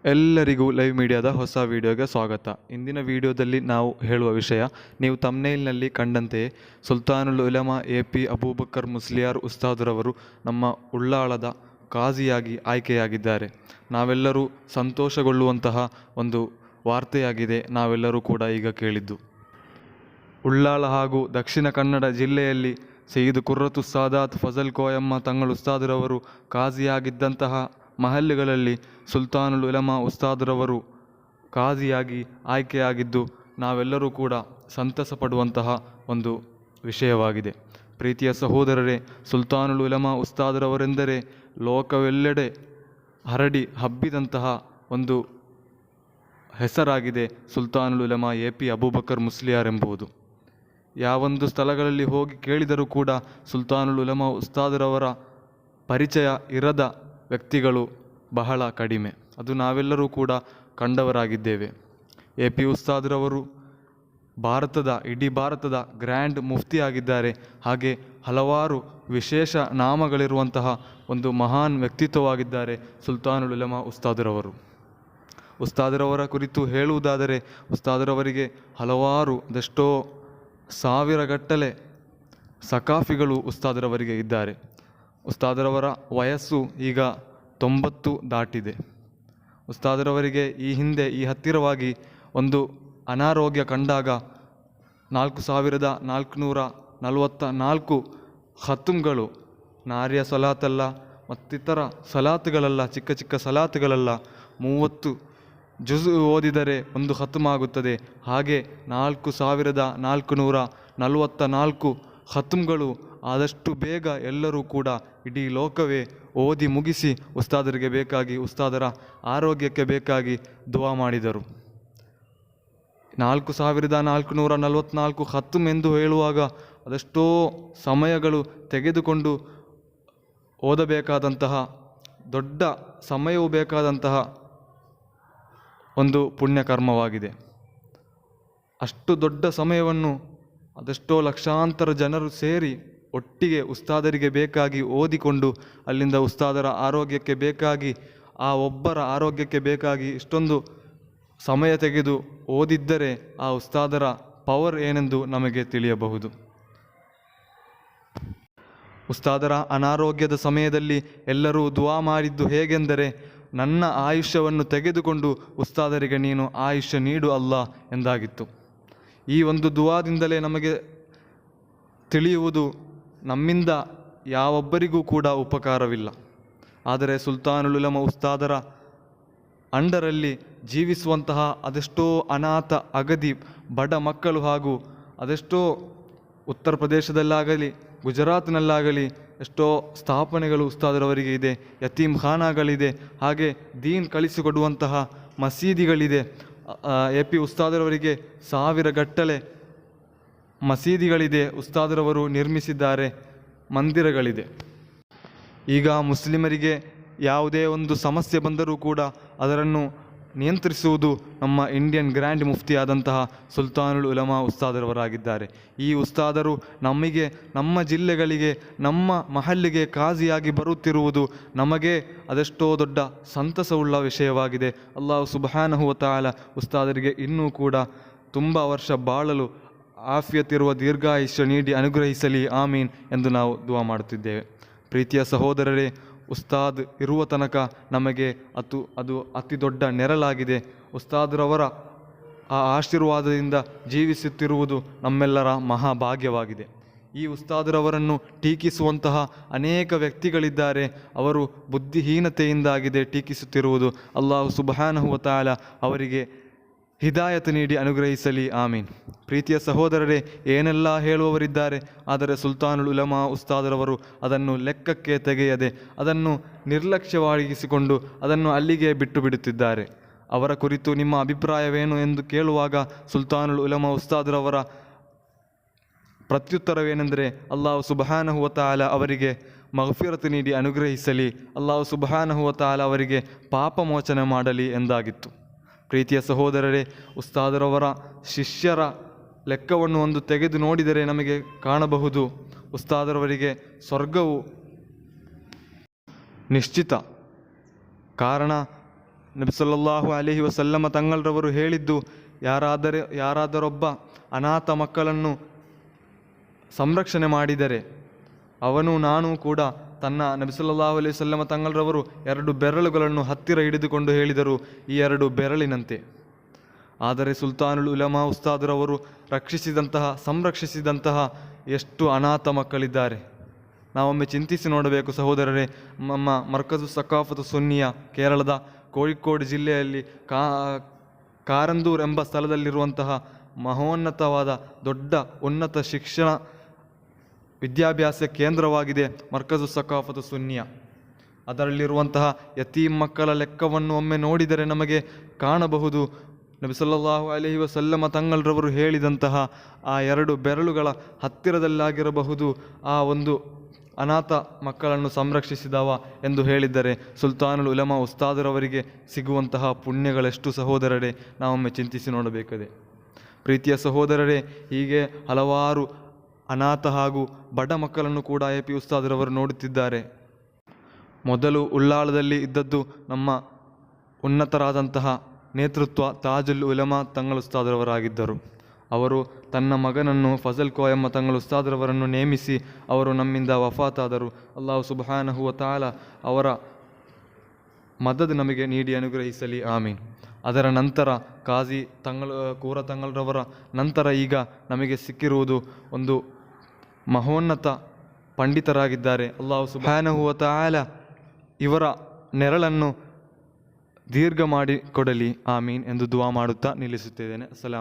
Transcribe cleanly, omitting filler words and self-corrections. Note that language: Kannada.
ಎಲ್ಲರಿಗೂ ಲೈವ್ ಮೀಡಿಯಾದ ಹೊಸ ವಿಡಿಯೋಗೆ ಸ್ವಾಗತ. ಇಂದಿನ ವಿಡಿಯೋದಲ್ಲಿ ನಾವು ಹೇಳುವ ವಿಷಯ, ನೀವು ತಮ್ನೇಲ್ನಲ್ಲಿ ಕಂಡಂತೆಯೇ ಸುಲ್ತಾನುಲ್ ಉಲಮಾ AP ಅಬೂಬಕರ್ ಮುಸ್ಲಿಯಾರ್ ಉಸ್ತಾದ್ರವರು ನಮ್ಮ ಉಳ್ಳಾಳದ ಕಾಜಿಯಾಗಿ ಆಯ್ಕೆಯಾಗಿದ್ದಾರೆ. ನಾವೆಲ್ಲರೂ ಸಂತೋಷಗೊಳ್ಳುವಂತಹ ಒಂದು ವಾರ್ತೆಯಾಗಿದೆ. ನಾವೆಲ್ಲರೂ ಕೂಡ ಈಗ ಕೇಳಿದ್ದು. ಉಳ್ಳಾಳ ಹಾಗೂ ದಕ್ಷಿಣ ಕನ್ನಡ ಜಿಲ್ಲೆಯಲ್ಲಿ ಸಯ್ಯಿದ್ ಕುರ್ರತು ಸಾದಾತ್ ಫಜಲ್ ಕೋಯಮ್ಮ ತಂಗಳು ಉಸ್ತಾದ್ರವರು ಕಾಜಿಯಾಗಿದ್ದಂತಹ ಮಹಲ್ಲುಗಳಲ್ಲಿ ಸುಲ್ತಾನುಲ್ ಉಲಮಾ ಉಸ್ತಾದ್ರವರು ಕಾಜಿಯಾಗಿ ಆಯ್ಕೆಯಾಗಿದ್ದು ನಾವೆಲ್ಲರೂ ಕೂಡ ಸಂತಸ ಪಡುವಂತಹ ಒಂದು ವಿಷಯವಾಗಿದೆ. ಪ್ರೀತಿಯ ಸಹೋದರರೇ, ಸುಲ್ತಾನುಲ್ ಉಲಮಾ ಉಸ್ತಾದ್ರವರೆಂದರೆ ಲೋಕವೆಲ್ಲೆಡೆ ಹರಡಿ ಹಬ್ಬಿದಂತಹ ಒಂದು ಹೆಸರಾಗಿದೆ ಸುಲ್ತಾನುಲ್ ಉಲಮಾ AP ಅಬೂಬಕರ್ ಮುಸ್ಲಿಯಾರ್ ಎಂಬುದು. ಯಾವೊಂದು ಸ್ಥಳಗಳಲ್ಲಿ ಹೋಗಿ ಕೇಳಿದರೂ ಕೂಡ ಸುಲ್ತಾನುಲ್ ಉಲಮಾ ಉಸ್ತಾದ್ರವರ ಪರಿಚಯ ಇರದ ವ್ಯಕ್ತಿಗಳು ಬಹಳ ಕಡಿಮೆ. ಅದು ನಾವೆಲ್ಲರೂ ಕೂಡ ಕಂಡವರಾಗಿದ್ದೇವೆ. AP ಉಸ್ತಾದ್ರವರು ಇಡೀ ಭಾರತದ ಗ್ರ್ಯಾಂಡ್ ಮುಫ್ತಿ ಆಗಿದ್ದಾರೆ. ಹಾಗೆ ಹಲವಾರು ವಿಶೇಷ ನಾಮಗಳಿರುವಂತಹ ಒಂದು ಮಹಾನ್ ವ್ಯಕ್ತಿತ್ವವಾಗಿದ್ದಾರೆ ಸುಲ್ತಾನುಲ್ ಉಲಮಾ ಉಸ್ತಾದ್ರವರು. ಉಸ್ತಾದ್ರವರ ಕುರಿತು ಹೇಳುವುದಾದರೆ, ಉಸ್ತಾದ್ರವರಿಗೆ ಅದೆಷ್ಟೋ ಸಾವಿರಗಟ್ಟಲೆ ಸಕಾಫಿಗಳು ಉಸ್ತಾದ್ರವರಿಗೆ ಇದ್ದಾರೆ. ಉಸ್ತಾದ್ರವರ ವಯಸ್ಸು ಈಗ 90 ದಾಟಿದೆ. ಉಸ್ತಾದ್ರವರಿಗೆ ಈ ಹತ್ತಿರವಾಗಿ ಒಂದು ಅನಾರೋಗ್ಯ ಕಂಡಾಗ 4444 ಖತಮ್ಗಳು, ನಾರಿಯ ಸಲಾತಲ್ಲ ಮತ್ತಿತರ ಸಲಾತುಗಳಲ್ಲ, ಚಿಕ್ಕ ಚಿಕ್ಕ ಸಲಾತುಗಳಲ್ಲ, 30 ಜುಜು ಓದಿದರೆ ಒಂದು ಖತಮಾಗುತ್ತದೆ. ಹಾಗೆ 4444 ಖತಮ್ಗಳು ಆದಷ್ಟು ಬೇಗ ಎಲ್ಲರೂ ಕೂಡ ಇಡೀ ಲೋಕವೇ ಓದಿ ಮುಗಿಸಿ ಉಸ್ತಾದರಿಗೆ ಬೇಕಾಗಿ, ಉಸ್ತಾದರ ಆರೋಗ್ಯಕ್ಕೆ ಬೇಕಾಗಿ ದುವಾ ಮಾಡಿದರು. 4444 ಖತಮ್ ಎಂದು ಹೇಳುವಾಗ ಅದೆಷ್ಟೋ ಸಮಯಗಳು ತೆಗೆದುಕೊಂಡು ಓದಬೇಕಾದಂತಹ, ದೊಡ್ಡ ಸಮಯವೂ ಬೇಕಾದಂತಹ ಒಂದು ಪುಣ್ಯಕರ್ಮವಾಗಿದೆ. ಅಷ್ಟು ದೊಡ್ಡ ಸಮಯವನ್ನು ಅದೆಷ್ಟೋ ಲಕ್ಷಾಂತರ ಜನರು ಸೇರಿ ಒಟ್ಟಿಗೆ ಉಸ್ತಾದರಿಗೆ ಬೇಕಾಗಿ ಓದಿಕೊಂಡು, ಅಲ್ಲಿಂದ ಉಸ್ತಾದರ ಆರೋಗ್ಯಕ್ಕೆ ಬೇಕಾಗಿ, ಆ ಒಬ್ಬರ ಆರೋಗ್ಯಕ್ಕೆ ಬೇಕಾಗಿ ಇಷ್ಟೊಂದು ಸಮಯ ತೆಗೆದು ಓದಿದ್ದರೆ ಆ ಉಸ್ತಾದರ ಪವರ್ ಏನೆಂದು ನಮಗೆ ತಿಳಿಯಬಹುದು. ಉಸ್ತಾದರ ಅನಾರೋಗ್ಯದ ಸಮಯದಲ್ಲಿ ಎಲ್ಲರೂ ದುವಾ ಮಾಡಿದ್ದು ಹೇಗೆಂದರೆ, ನನ್ನ ಆಯುಷ್ಯವನ್ನು ತೆಗೆದುಕೊಂಡು ಉಸ್ತಾದರಿಗೆ ನೀನು ಆಯುಷ್ಯ ನೀಡು ಅಲ್ಲಾ ಎಂದಾಗಿತ್ತು. ಈ ಒಂದು ದುವಾದಿಂದಲೇ ನಮಗೆ ತಿಳಿಯುವುದು, ನಮ್ಮಿಂದ ಯಾವೊಬ್ಬರಿಗೂ ಕೂಡ ಉಪಕಾರವಿಲ್ಲ. ಆದರೆ ಸುಲ್ತಾನುಲ್ ಉಲಮಾ ಉಸ್ತಾದರ ಅಂಡರಲ್ಲಿ ಜೀವಿಸುವಂತಹ ಅದೆಷ್ಟೋ ಅನಾಥ ಅಗದಿ ಬಡ ಮಕ್ಕಳು ಹಾಗೂ ಅದೆಷ್ಟೋ ಉತ್ತರ ಪ್ರದೇಶದಲ್ಲಾಗಲಿ ಗುಜರಾತ್ನಲ್ಲಾಗಲಿ ಎಷ್ಟೋ ಸ್ಥಾಪನೆಗಳು ಉಸ್ತಾದರವರಿಗೆ ಇದೆ. ಯತೀಮ್ ಖಾನಾಗಳಿದೆ, ಹಾಗೆ ದೀನ್ ಕಳಿಸಿಕೊಡುವಂತಹ ಮಸೀದಿಗಳಿದೆ. AP ಉಸ್ತಾದರವರಿಗೆ ಸಾವಿರಗಟ್ಟಲೆ ಮಸೀದಿಗಳಿದೆ, ಉಸ್ತಾದರವರು ನಿರ್ಮಿಸಿದ್ದಾರೆ, ಮಂದಿರಗಳಿದೆ. ಈಗ ಮುಸ್ಲಿಮರಿಗೆ ಯಾವುದೇ ಒಂದು ಸಮಸ್ಯೆ ಬಂದರೂ ಕೂಡ ಅದನ್ನು ನಿಯಂತ್ರಿಸುವುದು ನಮ್ಮ ಇಂಡಿಯನ್ ಗ್ರ್ಯಾಂಡ್ ಮುಫ್ತಿ ಆದಂತಹ ಸುಲ್ತಾನುಲ್ ಉಲಮಾ ಉಸ್ತಾದರವರಾಗಿದ್ದಾರೆ. ಈ ಉಸ್ತಾದರು ನಮಗೆ, ನಮ್ಮ ಜಿಲ್ಲೆಗಳಿಗೆ, ನಮ್ಮ ಮಹಲ್ಲಿಗೆ ಕಾಜಿಯಾಗಿ ಬರುತ್ತಿರುವುದು ನಮಗೆ ಅದೆಷ್ಟೋ ದೊಡ್ಡ ಸಂತಸವುಳ್ಳ ವಿಷಯವಾಗಿದೆ. ಅಲ್ಲಾಹು ಸುಬ್ಹಾನಹು ವ ತಆಲ ಉಸ್ತಾದರಿಗೆ ಇನ್ನೂ ಕೂಡ ತುಂಬ ವರ್ಷ ಬಾಳಲು ಆಫಿಯತಿರುವ ದೀರ್ಘಾಯುಷ್ಯ ನೀಡಿ ಅನುಗ್ರಹಿಸಲಿ, ಆಮೀನ್ ಎಂದು ನಾವು ದುವಾ ಮಾಡುತ್ತಿದ್ದೇವೆ. ಪ್ರೀತಿಯ ಸಹೋದರರೇ, ಉಸ್ತಾದ್ ಇರುವ ತನಕ ನಮಗೆ ಅದು ಅತಿ ದೊಡ್ಡ ನೆರಳಾಗಿದೆ. ಉಸ್ತಾದ್ರವರ ಆ ಆಶೀರ್ವಾದದಿಂದ ಜೀವಿಸುತ್ತಿರುವುದು ನಮ್ಮೆಲ್ಲರ ಮಹಾಭಾಗ್ಯವಾಗಿದೆ. ಈ ಉಸ್ತಾದ್ರವರನ್ನು ಟೀಕಿಸುವಂತಹ ಅನೇಕ ವ್ಯಕ್ತಿಗಳಿದ್ದಾರೆ. ಅವರು ಬುದ್ಧಿಹೀನತೆಯಿಂದಾಗಿದೆ ಟೀಕಿಸುತ್ತಿರುವುದು. ಅಲ್ಲಾಹು ಸುಬ್ಹಾನಹು ವ ತಆಲ ಅವರಿಗೆ ಹಿದಾಯತ್ ನೀಡಿ ಅನುಗ್ರಹಿಸಲಿ, ಆಮೀನ್. ಪ್ರೀತಿಯ ಸಹೋದರರೇ, ಏನೆಲ್ಲ ಹೇಳುವವರಿದ್ದಾರೆ, ಆದರೆ ಸುಲ್ತಾನುಲ್ ಉಲಮಾ ಉಸ್ತಾದರವರು ಅದನ್ನು ಲೆಕ್ಕಕ್ಕೆ ತೆಗೆಯದೆ, ಅದನ್ನು ನಿರ್ಲಕ್ಷ್ಯವಾಗಿಸಿಕೊಂಡು ಅದನ್ನು ಅಲ್ಲಿಗೆ ಬಿಟ್ಟು ಬಿಡುತ್ತಿದ್ದಾರೆ. ಅವರ ಕುರಿತು ನಿಮ್ಮ ಅಭಿಪ್ರಾಯವೇನು ಎಂದು ಕೇಳುವಾಗ ಸುಲ್ತಾನುಲ್ ಉಲಮಾ ಉಸ್ತಾದರವರ ಪ್ರತ್ಯುತ್ತರವೇನೆಂದರೆ, ಅಲ್ಲಾಹು ಸುಬ್ಹಾನಹು ವ ತಆಲ ಅವರಿಗೆ ಮಗ್ಫಿರತ್ ನೀಡಿ ಅನುಗ್ರಹಿಸಲಿ, ಅಲ್ಲಾಹು ಸುಬ್ಹಾನಹು ವ ತಆಲ ಅವರಿಗೆ ಪಾಪ ಮೋಚನೆ ಮಾಡಲಿ ಎಂದಾಗಿತ್ತು. ಪ್ರೀತಿಯ ಸಹೋದರರೇ, ಉಸ್ತಾದರವರ ಶಿಷ್ಯರ ಲೆಕ್ಕವನ್ನು ಒಂದು ತೆಗೆದು ನೋಡಿದರೆ ನಮಗೆ ಕಾಣಬಹುದು, ಉಸ್ತಾದರವರಿಗೆ ಸ್ವರ್ಗವು ನಿಶ್ಚಿತ. ಕಾರಣ ನಬಿ ಸಲ್ಲಲ್ಲಾಹು ಅಲೈಹಿ ವಸಲ್ಲಮ ತಂಗಳರವರು ಹೇಳಿದ್ದು, ಯಾರಾದರೊಬ್ಬ ಅನಾಥ ಮಕ್ಕಳನ್ನು ಸಂರಕ್ಷಣೆ ಮಾಡಿದರೆ ಅವನು ನಾನು ಕೂಡ ತನ್ನ ನಬಿ ಸಲ್ಲಲ್ಲಾಹು ಅಲೈಹಿ ವಸಲ್ಲಮ ತಂಗಳರವರು 2 ಬೆರಳುಗಳನ್ನು ಹತ್ತಿರ ಹಿಡಿದುಕೊಂಡು ಹೇಳಿದರು, ಈ 2 ಬೆರಳಿನಂತೆ. ಆದರೆ ಸುಲ್ತಾನುಲ್ ಉಲಮಾ ಉಸ್ತಾದರವರು ಸಂರಕ್ಷಿಸಿದಂತಹ ಎಷ್ಟು ಅನಾಥ ಮಕ್ಕಳಿದ್ದಾರೆ. ನಾವೊಮ್ಮೆ ಚಿಂತಿಸಿ ನೋಡಬೇಕು ಸಹೋದರರೇ. ನಮ್ಮ ಮರ್ಕಜು ಸಕಾಫತು ಸುನ್ನಿಯ ಕೇರಳದ ಕೋಳಿಕೋಡು ಜಿಲ್ಲೆಯಲ್ಲಿ ಕಾರಂದೂರ್ ಎಂಬ ಸ್ಥಳದಲ್ಲಿರುವಂತಹ ಮಹೋನ್ನತವಾದ ದೊಡ್ಡ ಉನ್ನತ ಶಿಕ್ಷಣ ವಿದ್ಯಾಭ್ಯಾಸ ಕೇಂದ್ರವಾಗಿದೆ ಮರ್ಕಜು ಸಕಾಫತು ಸುನ್ನಿಯ. ಅದರಲ್ಲಿರುವಂತಹ ಯತೀಮ್ ಮಕ್ಕಳ ಲೆಕ್ಕವನ್ನು ಒಮ್ಮೆ ನೋಡಿದರೆ ನಮಗೆ ಕಾಣಬಹುದು, ನಬಿ ಸಲ್ಲಲ್ಲಾಹು ಅಲೈಹಿ ವಸಲ್ಲಮ ತಂಗಳರವರು ಹೇಳಿದಂತಹ ಆ 2 ಬೆರಳುಗಳ ಹತ್ತಿರದಲ್ಲಾಗಿರಬಹುದು ಆ ಒಂದು ಅನಾಥ ಮಕ್ಕಳನ್ನು ಸಂರಕ್ಷಿಸಿದವ ಎಂದು ಹೇಳಿದ್ದರೆ ಸುಲ್ತಾನುಲ್ ಉಲಮಾ ಉಸ್ತಾದರವರಿಗೆ ಸಿಗುವಂತಹ ಪುಣ್ಯಗಳೆಷ್ಟು ಸಹೋದರರೇ, ನಾವೊಮ್ಮೆ ಚಿಂತಿಸಿ ನೋಡಬೇಕದೆ. ಪ್ರೀತಿಯ ಸಹೋದರರೇ, ಹೀಗೆ ಹಲವಾರು ಅನಾಥ ಹಾಗೂ ಬಡ ಮಕ್ಕಳನ್ನು ಕೂಡ AP ಉಸ್ತಾದರವರು ನೋಡುತ್ತಿದ್ದಾರೆ. ಮೊದಲು ಉಳ್ಳಾಳದಲ್ಲಿ ಇದ್ದದ್ದು ನಮ್ಮ ಉನ್ನತರಾದಂತಹ ನೇತೃತ್ವ ತಾಜುಲ್ ಉಲಮಾ ತಂಗಳುಸ್ತಾದರವರಾಗಿದ್ದರು. ಅವರು ತನ್ನ ಮಗನನ್ನು ಫಜಲ್ ಕೋಯಮ್ಮ ತಂಗಳುಸ್ತಾದರವರನ್ನು ನೇಮಿಸಿ ಅವರು ನಮ್ಮಿಂದ ವಫಾತಾದರು. ಅಲ್ಲಾಹು ಸುಬ್ಹಾನಹು ವ ತಆಲ ಅವರ ಮದದ್ ನಮಗೆ ನೀಡಿ ಅನುಗ್ರಹಿಸಲಿ, ಆಮೀನ್. ಅದರ ನಂತರ ಕಾಜಿ ಕೂರ ತಂಗಳರವರ ನಂತರ ಈಗ ನಮಗೆ ಸಿಕ್ಕಿರುವುದು ಒಂದು ಮಹೋನ್ನತ ಪಂಡಿತರಾಗಿದ್ದಾರೆ. ಅಲ್ಲಾಹು ಸುಬ್ಹಾನಹು ವ ತಆಲ ಇವರ ನೆರಳನ್ನು ದೀರ್ಘ ಮಾಡಿ ಕೊಡಲಿ, ಆಮೀನ್ ಎಂದು ದುವಾ ಮಾಡುತ್ತಾ ನಿಲ್ಲಿಸುತ್ತಿದ್ದೇನೆ. ಸಲಾಂ.